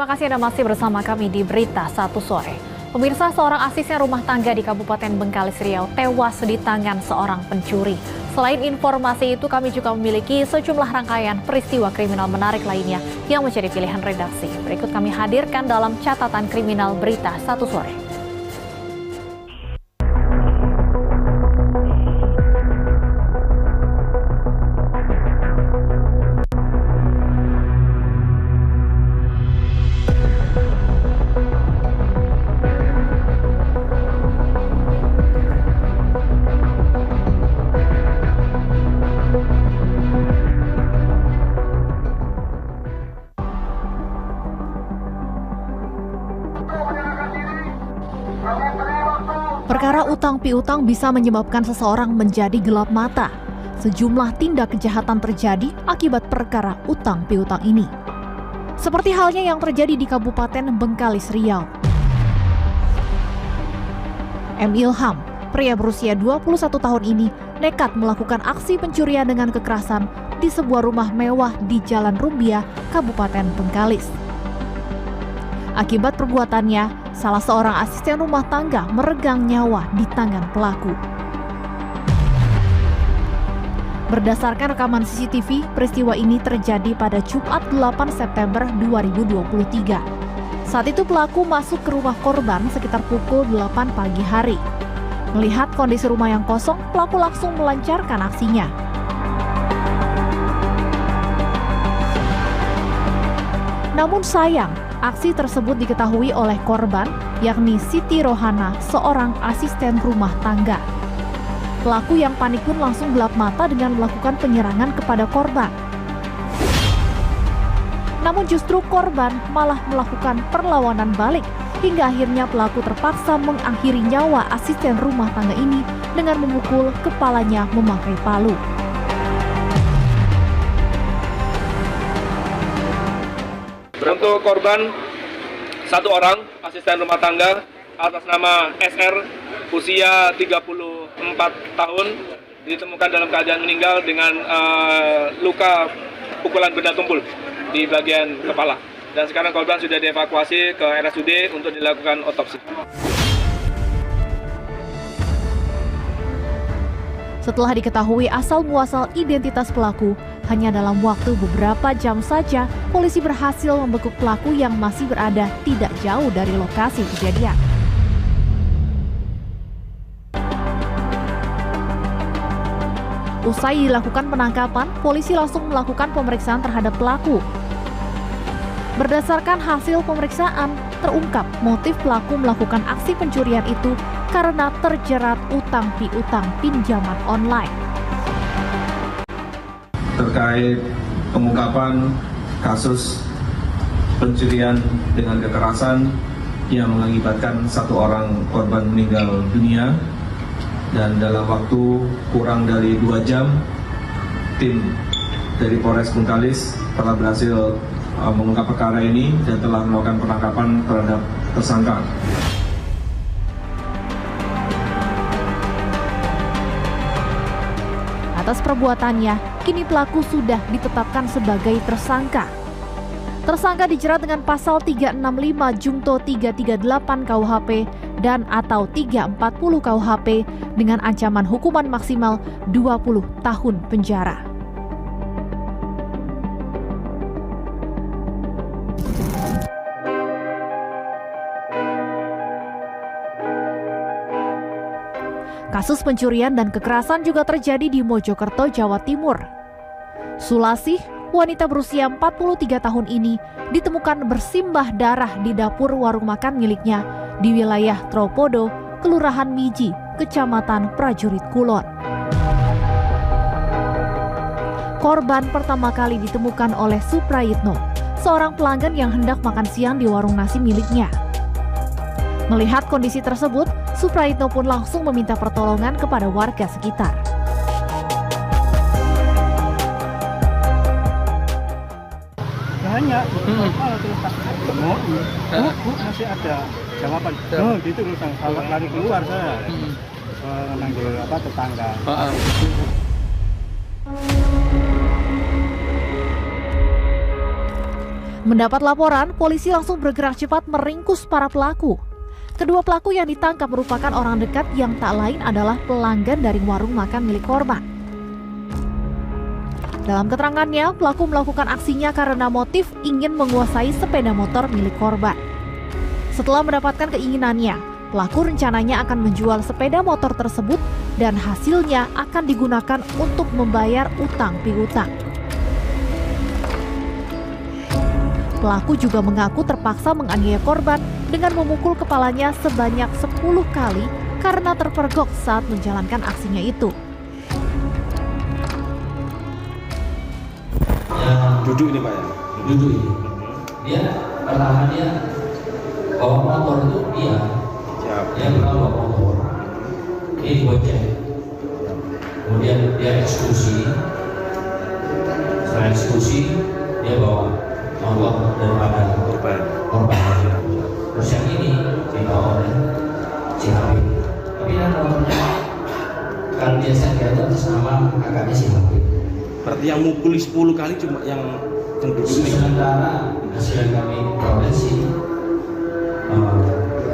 Terima kasih Anda masih bersama kami di Berita Satu Sore. Pemirsa, seorang asisten rumah tangga di Kabupaten Bengkalis Riau tewas di tangan seorang pencuri. Selain informasi itu, kami juga memiliki sejumlah rangkaian peristiwa kriminal menarik lainnya yang menjadi pilihan redaksi. Berikut kami hadirkan dalam catatan kriminal Berita Satu Sore. Perkara utang piutang bisa menyebabkan seseorang menjadi gelap mata. Sejumlah tindak kejahatan terjadi akibat perkara utang piutang ini. Seperti halnya yang terjadi di Kabupaten Bengkalis Riau. M. Ilham, pria berusia 21 tahun ini, nekat melakukan aksi pencurian dengan kekerasan di sebuah rumah mewah di Jalan Rumbia, Kabupaten Bengkalis. Akibat perbuatannya, salah seorang asisten rumah tangga meregang nyawa di tangan pelaku. Berdasarkan rekaman CCTV, peristiwa ini terjadi pada Jumat 8 September 2023. Saat itu pelaku masuk ke rumah korban sekitar pukul 8 pagi hari. Melihat kondisi rumah yang kosong, pelaku langsung melancarkan aksinya. Namun sayang, aksi tersebut diketahui oleh korban, yakni Siti Rohana, seorang asisten rumah tangga. Pelaku yang panik pun langsung gelap mata dengan melakukan penyerangan kepada korban. Namun justru korban malah melakukan perlawanan balik, hingga akhirnya pelaku terpaksa mengakhiri nyawa asisten rumah tangga ini dengan memukul kepalanya memakai palu. Untuk korban, satu orang asisten rumah tangga atas nama SR, usia 34 tahun, ditemukan dalam keadaan meninggal dengan luka pukulan benda tumpul di bagian kepala. Dan sekarang korban sudah dievakuasi ke RSUD untuk dilakukan otopsi. Setelah diketahui asal-muasal identitas pelaku, hanya dalam waktu beberapa jam saja, polisi berhasil membekuk pelaku yang masih berada tidak jauh dari lokasi kejadian. Usai dilakukan penangkapan, polisi langsung melakukan pemeriksaan terhadap pelaku. Berdasarkan hasil pemeriksaan, terungkap motif pelaku melakukan aksi pencurian itu karena terjerat utang piutang pinjaman online. Terkait pengungkapan kasus pencurian dengan kekerasan yang mengakibatkan satu orang korban meninggal dunia, dan dalam waktu kurang dari 2 jam, tim dari Polres Bengkalis telah berhasil mengungkap perkara ini dan telah melakukan penangkapan terhadap tersangka. Atas perbuatannya, kini pelaku sudah ditetapkan sebagai tersangka. Tersangka dijerat dengan pasal 365 Jungto 338 KUHP dan atau 340 KUHP dengan ancaman hukuman maksimal 20 tahun penjara. Kasus pencurian dan kekerasan juga terjadi di Mojokerto, Jawa Timur. Sulasih, wanita berusia 43 tahun ini, ditemukan bersimbah darah di dapur warung makan miliknya di wilayah Tropodo, Kelurahan Miji, Kecamatan Prajurit Kulon. Korban pertama kali ditemukan oleh Suprayitno, seorang pelanggan yang hendak makan siang di warung nasi miliknya. Melihat kondisi tersebut, Suprayitno pun langsung meminta pertolongan kepada warga sekitar. Banyak, terus pas ketemu, masih ada jawaban. Gitu terus lari keluar saya, manggil tetangga. Mendapat laporan, polisi langsung bergerak cepat meringkus para pelaku. Kedua pelaku yang ditangkap merupakan orang dekat yang tak lain adalah pelanggan dari warung makan milik korban. Dalam keterangannya, pelaku melakukan aksinya karena motif ingin menguasai sepeda motor milik korban. Setelah mendapatkan keinginannya, pelaku rencananya akan menjual sepeda motor tersebut dan hasilnya akan digunakan untuk membayar utang piutang. Pelaku juga mengaku terpaksa menganiaya korban dengan memukul kepalanya sebanyak 10 kali karena terpergok saat menjalankan aksinya itu. Duduk ini Pak ya? Duduk ini. Dia pertama dia bawa motor itu dia. Dia bawa motor. Dia digoceng. Kemudian dia eksekusi. Setelah eksekusi dia bawa motor daripada korban. Terus yang ini dibawa oleh si Habib. Tapi yang motornya kalau biasa dia itu atas nama kakaknya si Habib. Berarti yang mukuli 10 kali cuma yang duduk ini? Sementara hasil yang kami peroleh si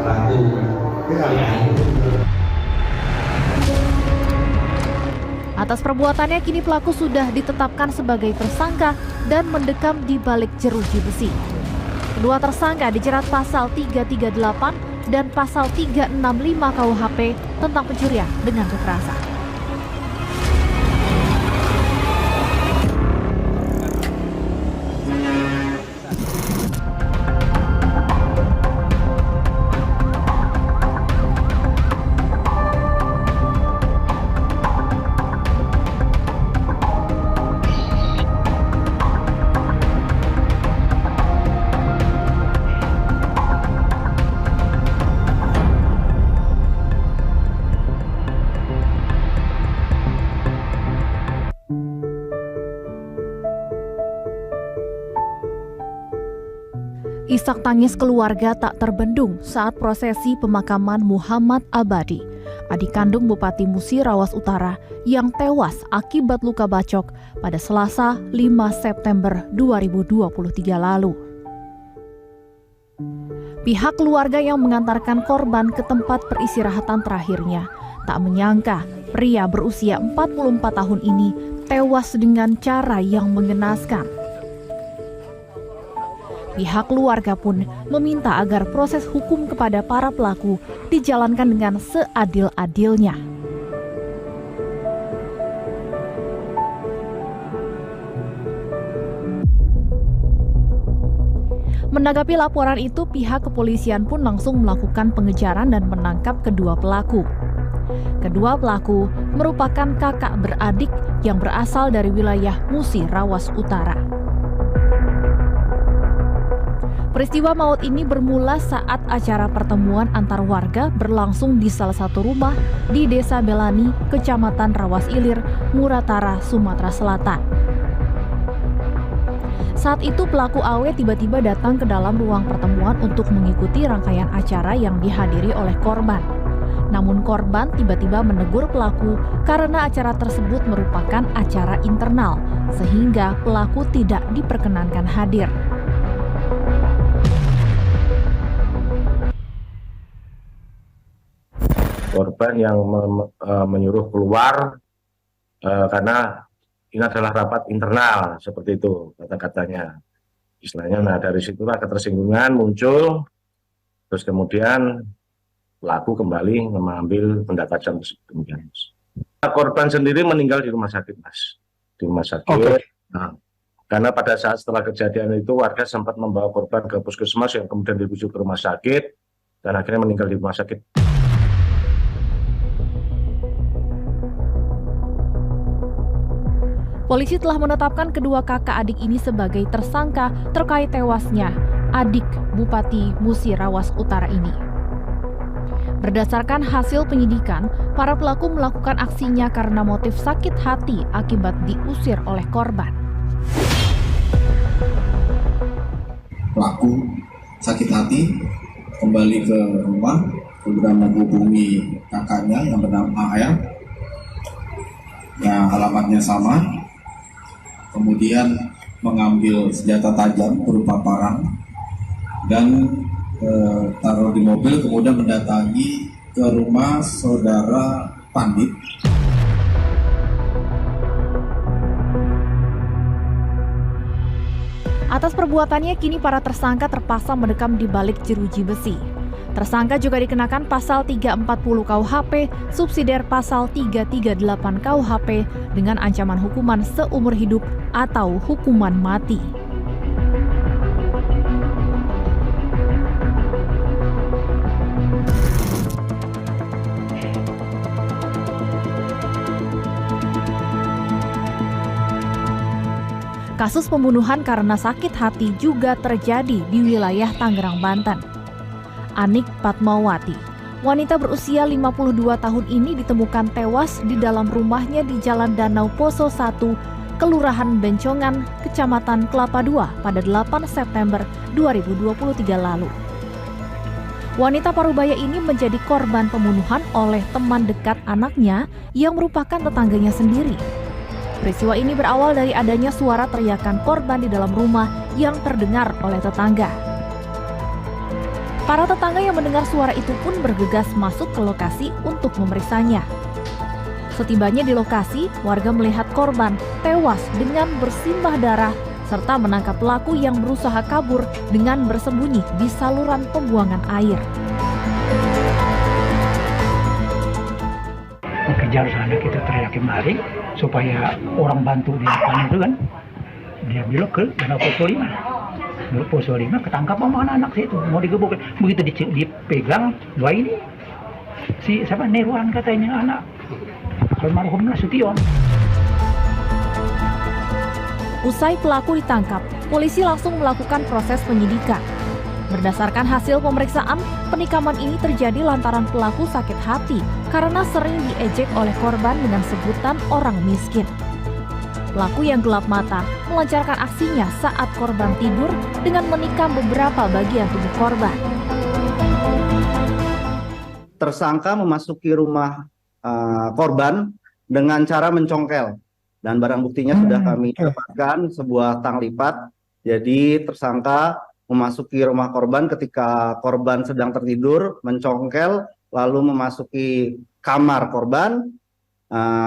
pelaku yang Atas perbuatannya kini pelaku sudah ditetapkan sebagai tersangka dan mendekam di balik jeruji besi. Kedua tersangka dijerat pasal 338 dan pasal 365 KUHP tentang pencurian dengan kekerasan. Isak tangis keluarga tak terbendung saat prosesi pemakaman Muhammad Abadi, adik kandung Bupati Musi Rawas Utara yang tewas akibat luka bacok pada Selasa 5 September 2023 lalu. Pihak keluarga yang mengantarkan korban ke tempat peristirahatan terakhirnya tak menyangka pria berusia 44 tahun ini tewas dengan cara yang mengenaskan. Pihak keluarga pun meminta agar proses hukum kepada para pelaku dijalankan dengan seadil-adilnya. Menanggapi laporan itu, pihak kepolisian pun langsung melakukan pengejaran dan menangkap kedua pelaku. Kedua pelaku merupakan kakak beradik yang berasal dari wilayah Musi Rawas Utara. Peristiwa maut ini bermula saat acara pertemuan antar warga berlangsung di salah satu rumah di Desa Belani, Kecamatan Rawas Ilir, Muratara, Sumatera Selatan. Saat itu pelaku AW tiba-tiba datang ke dalam ruang pertemuan untuk mengikuti rangkaian acara yang dihadiri oleh korban. Namun korban tiba-tiba menegur pelaku karena acara tersebut merupakan acara internal, sehingga pelaku tidak diperkenankan hadir. Korban yang menyuruh keluar karena ini adalah rapat internal, seperti itu kata-katanya. Istilahnya, nah dari situlah ketersinggungan muncul, terus kemudian pelaku kembali mengambil pendekatan kemudian. Korban sendiri meninggal di rumah sakit, Mas. Di rumah sakit. Okay. Nah, karena pada saat setelah kejadian itu warga sempat membawa korban ke puskesmas yang kemudian dirujuk ke rumah sakit dan akhirnya meninggal di rumah sakit. Polisi telah menetapkan kedua kakak adik ini sebagai tersangka terkait tewasnya adik Bupati Musi Rawas Utara ini. Berdasarkan hasil penyidikan, para pelaku melakukan aksinya karena motif sakit hati akibat diusir oleh korban. Pelaku sakit hati kembali ke rumah, kemudian menghubungi kakaknya yang bernama AR, yang alamatnya sama. Kemudian mengambil senjata tajam berupa parang dan taruh di mobil, kemudian mendatangi ke rumah saudara Pandit. Atas perbuatannya, kini para tersangka terpaksa mendekam di balik jeruji besi. Tersangka juga dikenakan pasal 340 KUHP, subsidiar pasal 338 KUHP dengan ancaman hukuman seumur hidup atau hukuman mati. Kasus pembunuhan karena sakit hati juga terjadi di wilayah Tangerang, Banten. Anik Patmawati, wanita berusia 52 tahun ini ditemukan tewas di dalam rumahnya di Jalan Danau Poso 1, Kelurahan Bencongan, Kecamatan Kelapa II pada 8 September 2023 lalu. Wanita parubaya ini menjadi korban pembunuhan oleh teman dekat anaknya yang merupakan tetangganya sendiri. Peristiwa ini berawal dari adanya suara teriakan korban di dalam rumah yang terdengar oleh tetangga. Para tetangga yang mendengar suara itu pun bergegas masuk ke lokasi untuk memeriksanya. Setibanya di lokasi, warga melihat korban tewas dengan bersimbah darah serta menangkap pelaku yang berusaha kabur dengan bersembunyi di saluran pembuangan air. Kejar sana, kita teriakin maling supaya orang bantu di depan itu kan. Dia belok ke Danau Poso 5. Danau Poso 5 ketangkap sama anak-anak situ, mau digebuk. Begitu dipegang, dua ini si siapa Neruan katanya anak almarhum Nasution. Usai pelaku ditangkap, polisi langsung melakukan proses penyidikan. Berdasarkan hasil pemeriksaan, penikaman ini terjadi lantaran pelaku sakit hati karena sering diejek oleh korban dengan sebutan orang miskin. Pelaku yang gelap mata melancarkan aksinya saat korban tidur dengan menikam beberapa bagian tubuh korban. Tersangka memasuki rumah korban dengan cara mencongkel, dan barang buktinya sudah kami dapatkan sebuah tang lipat. Jadi tersangka memasuki rumah korban ketika korban sedang tertidur, mencongkel, lalu memasuki kamar korban.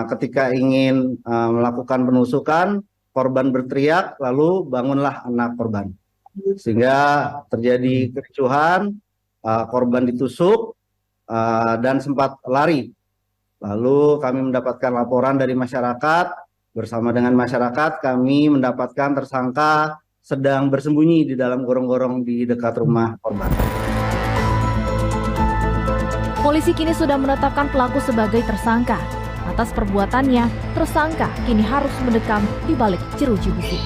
Ketika ingin melakukan penusukan, korban berteriak, lalu bangunlah anak korban. Sehingga terjadi kericuhan, korban ditusuk dan sempat lari. Lalu kami mendapatkan laporan dari masyarakat, bersama dengan masyarakat kami mendapatkan tersangka sedang bersembunyi di dalam gorong-gorong di dekat rumah korban. Polisi kini sudah menetapkan pelaku sebagai tersangka. Atas perbuatannya, tersangka kini harus mendekam di balik jeruji besi.